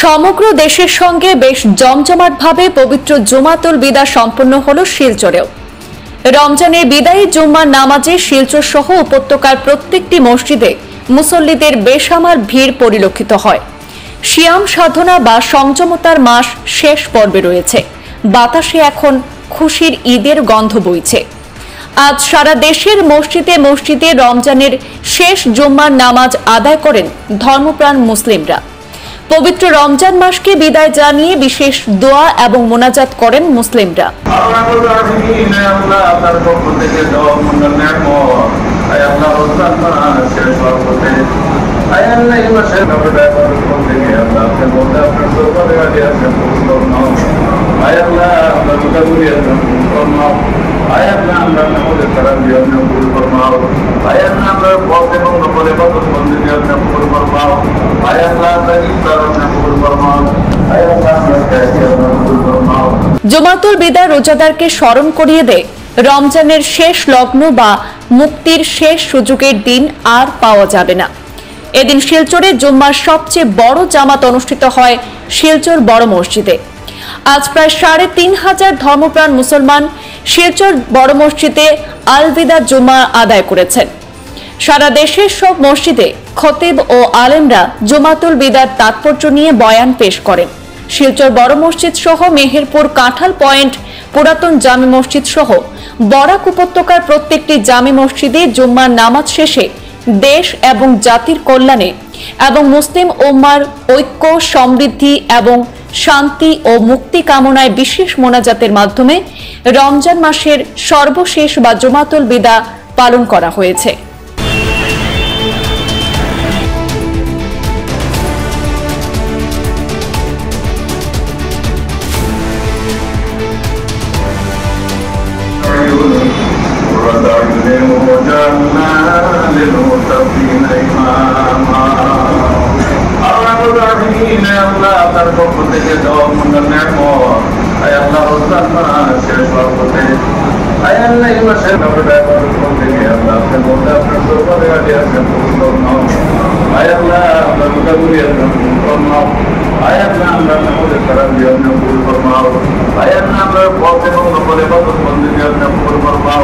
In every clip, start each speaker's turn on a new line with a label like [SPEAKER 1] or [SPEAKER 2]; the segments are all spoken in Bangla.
[SPEAKER 1] সমগ্র দেশের সঙ্গে বেশ জমজমাটভাবে পবিত্র জুমাতুল বিদা সম্পন্ন হলো শিলচরেও। রমজানের বিদায়ী জুম্মার নামাজে শিলচর সহ উপত্যকার প্রত্যেকটি মসজিদে মুসল্লিদের বেসামার ভিড় পরিলক্ষিত হয়। সিয়াম সাধনা বা সংযমতার মাস শেষ পর্বে রয়েছে। বাতাসে এখন খুশির ঈদের গন্ধ বইছে। আজ সারা দেশের মসজিদে মসজিদে রমজানের শেষ জুম্মার নামাজ আদায় করেন ধর্মপ্রাণ মুসলিমরা। পবিত্র রমজান মাসকে বিদায় জানিয়ে বিশেষ দোয়া এবং মোনাজাত করেন মুসলিমরা। জুমাতুল বিদা রোজাদারকে স্মরণ করিয়ে দেয় রমজানের শেষ লগ্ন বা মুক্তির শেষ সুযোগের দিন আর পাওয়া যাবে না। এদিন শিলচরে জুম্মার সবচেয়ে বড় জামাত অনুষ্ঠিত হয় শিলচর বড় মসজিদে। আজ প্রায় ৩৫০০ ধর্মপ্রাণ মুসলমান শিলচর বড় মসজিদে আল বিদা জুম্মা আদায় করেছেন। সারা দেশের সব মসজিদে খতিব ও আলেমরা জুমাতুল বিদার তাৎপর্য নিয়ে বয়ান পেশ করেন। শিলচর বড় মসজিদ সহ মেহেরপুর কাঁঠাল পয়েন্ট পুরাতন জামে মসজিদ সহ বরাক উপত্যকার প্রত্যেকটি জামে মসজিদে জুম্মার নামাজ শেষে দেশ এবং জাতির কল্যাণে এবং মুসলিম উম্মার ঐক্য, সমৃদ্ধি এবং শান্তি ও মুক্তি কামনায় বিশেষ মোনাজাতের মাধ্যমে রমজান মাসের সর্বশেষ বা জুমাতুল বিদা পালন করা হয়েছে।
[SPEAKER 2] তার পক্ষ থেকে দেওয়া মন্ডল শেষ হওয়ার পথে আল্লাহ এই মাসের থেকে আল্লাহ আপনার বলতে আপনার দরবারে আগে আসেন আল্লাহ আপনার মোটামুটি ফরমাও আল্লাহ আমরা আমাদের খারাপ দিয়ে আপনি ভুল ফরমাও আল্লাহ আমরা পথ এবং নকলে বাদত বন্দী দিয়ে আপনি ভুল ফরমাও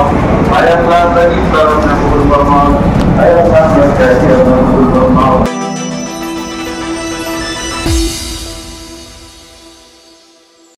[SPEAKER 2] আল্লাহ আপনার ইফতার আপনি ভুল ফরমাও আল্লাহ আমরা চাইছি আপনার ভুল ফরমাও।